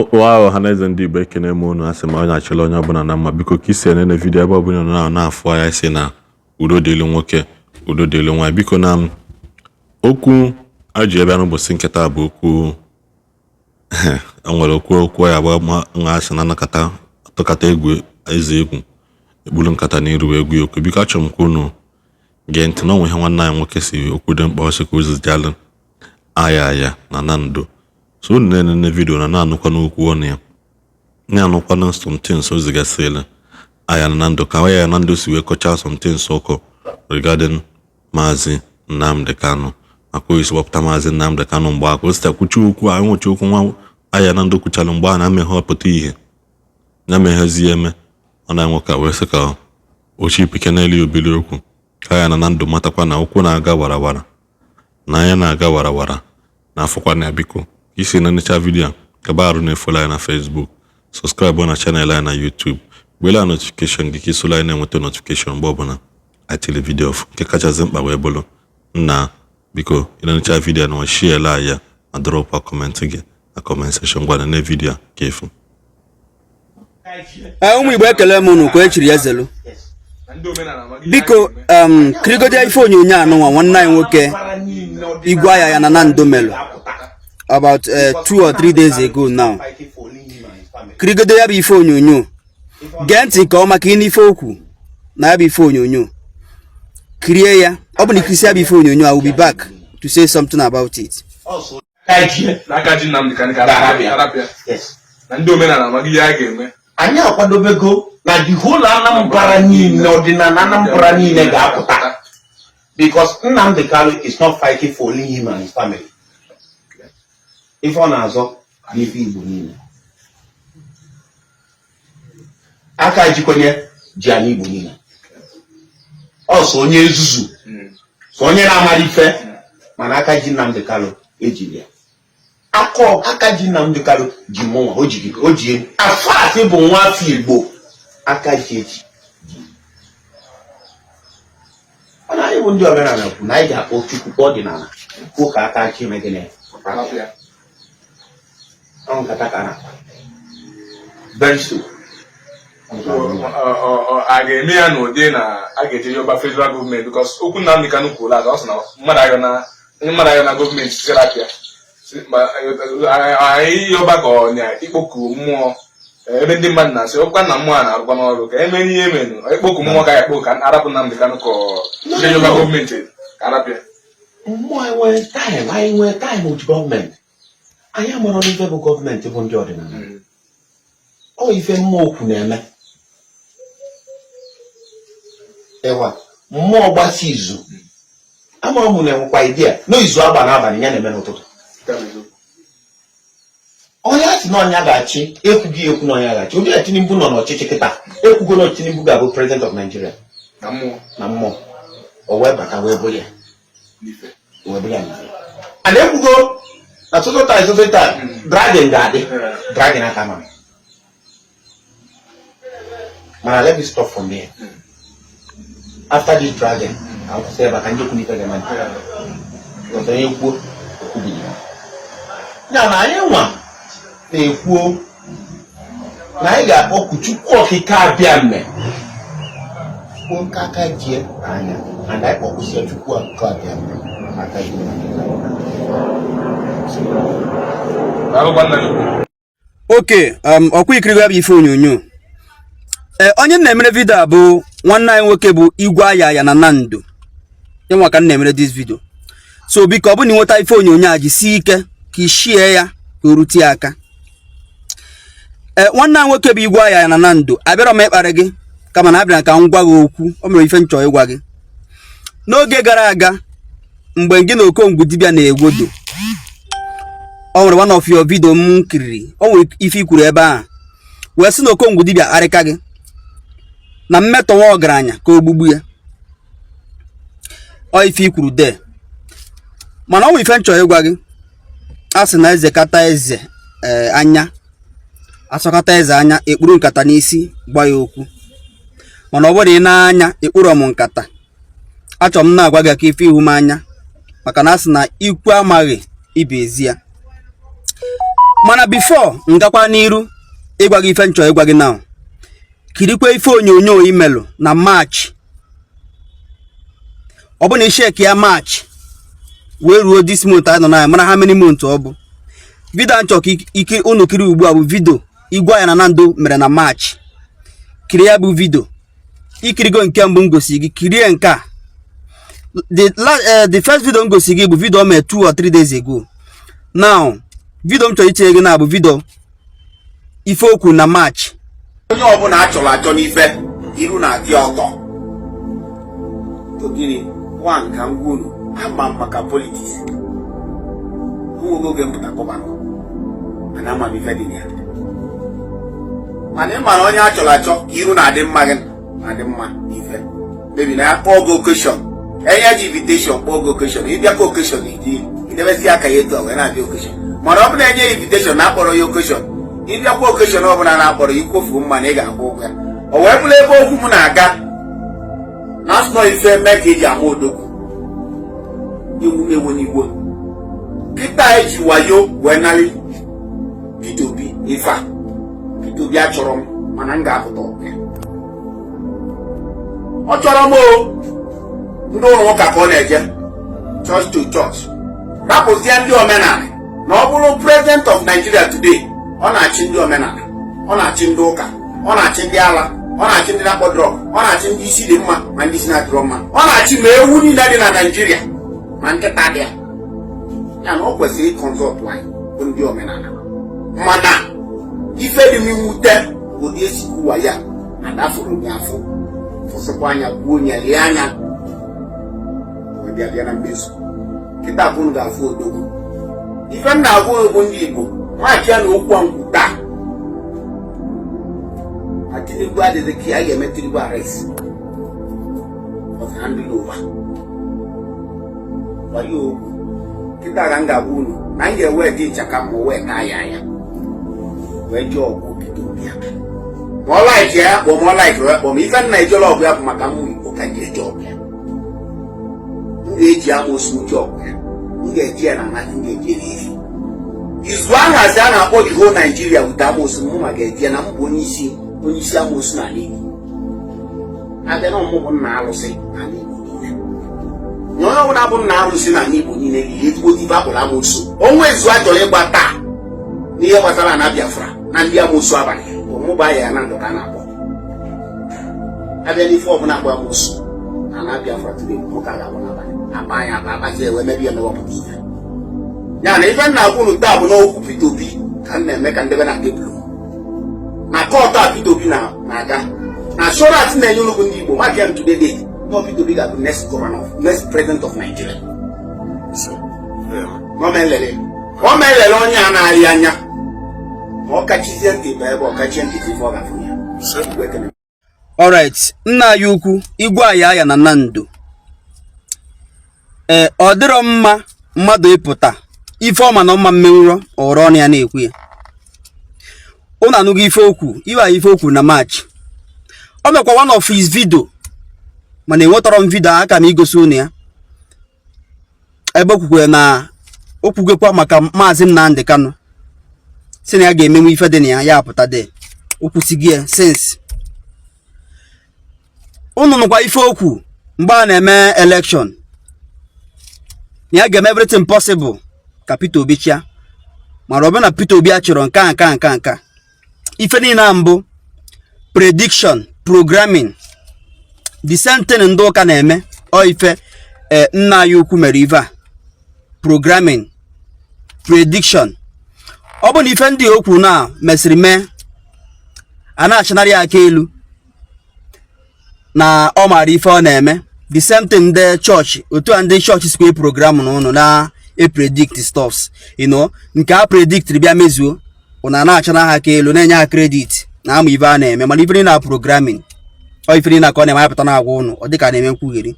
Wow, Haneze Ndi Igbo ekene m unu asị ma onye achịla onye ọbụla na mma biko ka isi ene vidiyo ebe ọbụla nọ na-afụ anya si na udo dịrị nwoke udo dịrị nwaanyị biko na okwu aji ebe n'ụbọchị nketa bụ okwu nwere okwu ya gba nwa asị na nakata tọkata egwu eze egwu egbulu nkata n'iru egwu okwu biko achọrọ m ka unu gee ntị na onwe ihe nwanne anyị nwoke si okwu dị mkpa ọsị ka ozijalụ Ayaya na Nando. So nene video na anụkwa n'okwu ọnụ ya na-anụkwa na something so zigasịrị Ayaya na Nando ka Ayaya na Nando si wee kọchaa something soko regarding Maazị Nnamdi Kanu maka oyi wapụta Maazị Nnamdi Kanu mgbe aka o sita kwuchi okwu a nwụchi okwu nwa Ayaya na Nando kwuchala mgbe a na-ameghe ọpụta ihe na-emeghezi eme ọ na-enwe ka wee sị ka ochi pike n'elu obili okwu ka Ayaya na Nando matakwa na okwu na-aga warawara na anya na-aga warawara na afọkwa na biko isi na nnecha video kaba arụ na-efola anyị na Facebook subscribe na channel anyị na YouTube gbela notification gị ka isola anyị na-enweta notification mgbe ọbụla atili video nke kachasị mkpa wee bụrụ nna biko ịnnecha video na share la ya ma drop a comment gị na comment section gwa na video ka efu ụmụ Igbo ekele m unu ka echiri ya zelu biko krigodia ife onyonyo anụnwa nwanne anyị nwoke Igwe Ayaya na Nando melu about 2 or 3 days ago now. Krigodo ya bụ ife onyonyo gee ntị ka ọ maka ịnụ ife okwu na ya bụ ife onyonyo kirie ya ọ bụ na ikirisi ya bụ ife onyonyo I will be back to say something about it. Ndị omenala amaghị ya ga-eme anyị akwadobego na the whole Anambra niile ọdịnala Anambra niile ga-apụta because Nnamdi Kanu is not fighting for only him and his family. If on azọ n'ife Igbo niile aka jikwenye ji anyị Igbo niile ọsọ onye ezuzu so onye na-amara ife mana aka ji Nnamdi Kanu ejiri ya aka ji Nnamdi Kanu ji mụnwa o ji afọ bụ nwa afọ Igbo aka ji eji ọ na anyị bụ ndị omenala kwu na anyị ga-akpọ Chukwu ọdịnala kwuo ka aka chi megene very soon. A ga-eme ya n'ụdị na a ga-eji yoba federal government because okwu Nnamdi Kanu kwuru ala ọ sị na mmadụ ayọ na gọọmenti serapịa anyị yoba ka ọ na-ikpoku mmụọ ebe ndị mmadụ na-asị ọkwa na mmụọ a na-arụkwa n'ọrụ ka eme ihe emenu ikpoku mmụọ ka ya kpo ka arapụ Nnamdi Kanu ka ije yoba gọọmenti ka arapịa mmụọ anyị nwere time with gọọmenti anyị amara n'ife bụ gọọmenti bụ ndị ọdịnala ọ ife mmụọ okwu na-eme ewa mmụọ gbasi izu ama ọmụ na-enwekwa idea n'izu agba n'abalị ya na-eme n'ụtụtụ onye asị na ọnya ga-achị ekwughị ekwu na ọnya ga-achị ụdị Tinubu nọ n'ọchịchị kịta ekwugo na Tinubu ga-abụ president of Nigeria na mmụọ o wee bata wee bụ ya a na-ekwugo na tụtụta dragon ga-adị dragon aka ma mana let me stop from there. After this dragon I will say baka njokwu n'ife ga mmadụ ọzọ onye kwuo okwubili ya na anyị nwa na-ekwuo na anyị ga-akpọku Chukwu okike abịa mme kwuo nke aka jie anya and anyị kpọkwusie Chukwu okike abịa mme aka jie Okay, ọkwa ikiri ya bụ ife onyonyo onye na-emere video a bụ nwanne anyị nwoke bụ Igwe Ayaya na Nando nwa ka na-emere this video so biko ọ bụ na ịnweta ife onyonyo a jisi ike ka ishie ya ka o rute aka nwanne anyị nwoke bụ Igwe Ayaya na Nando abịara m ịkparị gị kama na abịara ka m gwa gị okwu o mere ife nchọ ịgwa gị n'oge gara aga mgbe gị na Okongwu dibịa na-egwodo o nwere one of your video m kiriri o nwere ife ikwuru ebe a wee sị na Okongwu dibịa arịka gị na mmetọ nwa ọgaranya ka ogbugbu ya ọ ife ikwuru de mana ọ nwere ife nchọ ịgwa gị a sị na eze kata eze anya asọkata eze anya ekpuru nkata n'isi gba ya okwu mana ọ bụrụ ị na-anya ekpuru ọmụ nkata achọrọ m na-agwa gị ka ife ihu m anya maka na a sị na ikwu amaghị ibe ezi ya mana before ngakwa n'iru ịgwa gị ife nchọ ịgwa gị now, kirikwa ife onyonyo imelụ na March. Ọ bụ na ishek ya March wee ruo this month I don't know mana how many months ọ bụ. Video nchọ ka unu kiri ugbu a bụ video Igwe na Nando mere na March. Kiri ya bụ video. Ikirigo nke mbụ ngosi gị, kirie nke a. The first video ngosi gị bụ video o mere 2 or 3 days ago. Now, video m chọrọ itinye gị na bụ video ife okwu na March. Onye ọbụla achọrọ achọ n'ife iru na-adị ọtọ. Togini, one ka ngwuru ama maka politics. Ụmụ oge mpụta gọvanọ. Ana ama ife dị ya. Mana ịmara onye achọrọ achọ iru na-adị mma gị na-adị mma ife. Maybe na akpọ go occasion. Enye ji invitation kpọọ go occasion. Ịbịa ka occasion idebesi aka ya etu a wee na-abịa occasion. Mana ọ bụ na enye invitation na-akpọrọ ya occasion. Ịbịakwa occasion ọ bụla na-akpọrọ ikwofu mma na ị ga-akwụ ụgwọ ya. O wee bụrụ ebe okwu m na-aga na asụnọ ife mee ka eji ama odogwu iwu ewu n'igbo kịta eji wayo wee narị Peter Obi ife a. Peter Obi achọrọ m mana m ga-apụta ọbịa. Ọ chọrọ m o ndị ụlọ ụka ka ọ na-eje church to church rapụzie ndị omenala na ọ bụrụ president of Nigeria today ọ na-achị ndị omenala, ọ na-achị ndị ụka, ọ na-achị ndị ala, ọ na-achị ndị na-akpọ drọg, ọ na-achị ndị isi dị mma ma ndị isi na-adịrọ mma, ọ na-achị ma ewu niile dị na Nigeria ma nkịta dị ya. Ya na ọ kwesịrị ịkọnsọlt anyị bụ ndị omenala. Mana ife dị m mwute ụdị esi kwuwa ya adafụrụ gị afọ fụsịkwa anya gbuo onye lie anya bịa na mmezu. Kịta bụ ga-afụ odogwu. Ife m na-agwa ogbo ndị Igbo nwaanyị ya na okwu ngwu taa Tinubu adịghị ka ya ga-eme Tinubu arrest of handing over. Wayo kịta ka m ga-agwa unu na m ga-ewe dị ịchaka ma wee taa ya wee jụọ ọgwụ Peter Obi ya. Ma ọ laiki ya kpọ ma ọ laiki ya kpọ ma ife nna ejọla ọgwụ ya bụ maka mmụ Igbo ka ji eji ọgwụ ya. M ga-eji amoosu uche ọgwụ ya. M ga-eji ya na mmadụ, m ga-eji ya n'ihi izu ahazi a na-akpọ the whole Nigeria wute amoosu mụ ma ga-eji ya na mbụ onye isi amoosu n'ala Igbo. Abịa na ọmụmụ nna arụsị n'ala Igbo niile. Na onye ọbụla bụ nna arụsị n'ala Igbo niile ihe ezigbo ibe akpọrọ amoosu. Onwe ezu a chọrọ ịgba taa n'ihe gbasara na Biafra na ndị amoosu abalị ọmụba ya na ndụ ka a na-akpọ. Abịa n'ife ọbụla akpọ amoosu na Biafra today ụka ga-abụ n'abalị akpa ya akpazi ewe mebi ya mewapụta ihe. Ya na ife nna agwụ taa bụ n'okwu Peter Obi ka m na-eme ka ndebe na tebụl na kọtụ a Peter Obi na-aga na assurance na-enye ụlọ ndị Igbo maka ya today date no Peter Obi ga-abụ next governor, next president of Nigeria. Omenala onye a na-arị anya ma ọ kachizie ntị ebe ọ kachie ntị ife ọ ga-afụ ya. Alright, nna ya ukwu Igwe Ayaya na Nando. Ọ dịrọ mma mmadụ ịpụta ife ọma na ọma mmenwụrọ ọrụ ọnụ ya na-ekwu ya. Unu anụgo ife okwu ife okwu na March. Ọ mekwa one of his video mana enwetara m video aka m igosi unu ya. Ebe okwukwe na okwugekwa maka Maazị Nnamdi Kanu si na ya ga-emenwe ife dị na ya apụta de okwusighị ya since. Unu nụkwa ife okwu mgbe a na-eme election ya ga-eme everything possible ka Peter Obi chia, mara ọbụna Peter Obi achọrọ nka ife niile na mbụ prediction programming the same thing ndị ụka na-eme ọ ife nna ya ukwu mere ife a programming prediction. Ọ bụ na ife ndị okwu na mesịrị mee a na-achanarị aka elu na ọ mara ife ọ na-eme the same thing ndị chọọchị otu a ndị chọọchị sikwa program n'ụnụ na predict stuffs nke a predict bịa mezuo ụna na-achana ha aka elu na-enye ha credit na amụ ife a na-eme mana ife na programming ọ ife na ka ọ na-eme apụta na agwa ụnụ ọ dịka na-eme nkwugheri.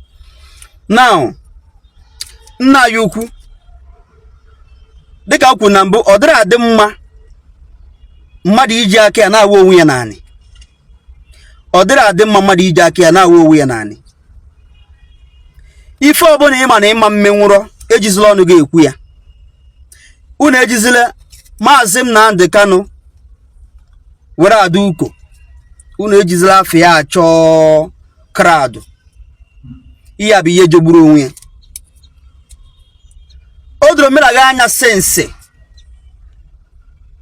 Now nna ya ukwu dịka ukwu na mbụ ọ dịrị adị mma mmadụ iji aka ya na-awa onwe ya naanị. Ọ dịrị adị mma mmadụ iji aka ya na-awa onwe ya naanị. Ife ọbụla ịma na ịma mmenwụrọ ejizila ọnụ ga-ekwu ya. Unu ejizila Maazị Nnamdi Kanu were ada uko unu ejizila afọ ya achọ krado. Ihe a bụ ihe jogburu onwe ya. O doro mmiri anya sense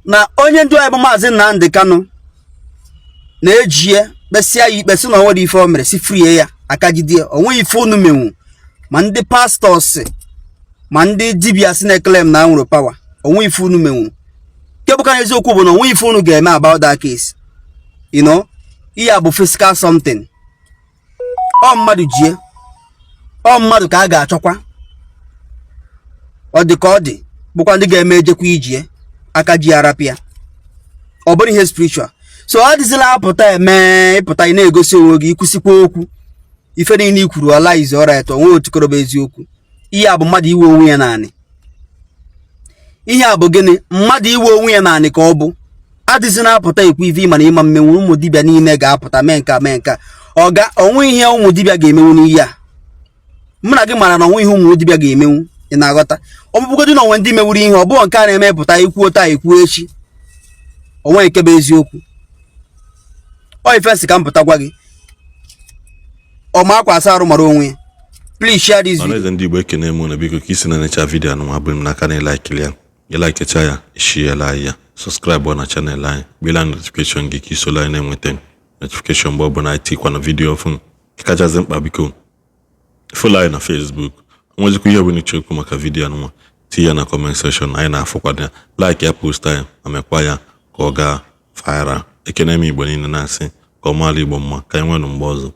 na onye ndu anyị bụ Maazị Nnamdi Kanu na-ejie kpesịa ya ikpe si na onwe dị ife o mere si frie ya aka jide onwe ife unu menwu ma ndị pastọs ma ndị dibịa si na-eklem na nwere pawa onwe ife unu menwu. Nke bụkwa eziokwu bụ na onwe ife unu ga-eme about that case. You know, ihe a bụ physical something. Ọ mmadụ jie, ọ mmadụ ka a ga-achọkwa. Ọ dị ka ọ dị bụkwa ndị ga-eme ejekwa ijie aka ji arapịa. Ọ bụrụ ihe spiritual. So ọ dịzila apụta eme ịpụta ị na-egosi onwe gị ikwusikwa okwu ife niile ikwuru ala izu ọra eto onwe otukoroba eziokwu. Ihe a bụ mmadụ iwe onwe ya naanị. Ihe a bụ gịnị? Mmadụ iwe onwe ya naanị ka ọ bụ. Adịzi na-apụta ekwu ife ịma na ịma mmenwu ụmụ dibịa niile ga-apụta mee nka onwe ihe ụmụ dibịa ga-emenwu n'ihe a. Mụ na gị mara na onwe ihe ụmụ dibịa ga-emenwu. Ị na-aghọta? Ọ bụbụgodị na onwe ndị mewuru ihe ọ bụghị nke a na-emepụta ikwu taa ekwu echi. Onwe nke bụ eziokwu. Ọ ife si ka m pụta gwa gị. Ọ ma akwa asa arụ mara onwe ya. Please share this video. Ọnụ Ndị Igbo ekene mụ na biko ka isi na-enecha vidiyo anụ ma bụrụ m n'aka na ịlaikili ya. Ịlaikecha ya, Ishi ya, subscribe na channel anyị. Bila notification gị ka isola anyị na-enweta notification mgbe ọbụla anyị tikwa na vidiyo ọfụ. Kachasị mkpa biko follow anyị na Facebook. Nwezikwa ihe ọbụla iche okwu maka vidiyo anụ tinye ya na comment section anyị na-afụkwa ya. Like ya, post anyị ma mekwa ya ka ọ gaa viral. Ekene m Igbo niile na-asị ka Ọmenala Igbo mma ka anyị nwee mgbe ọzọ.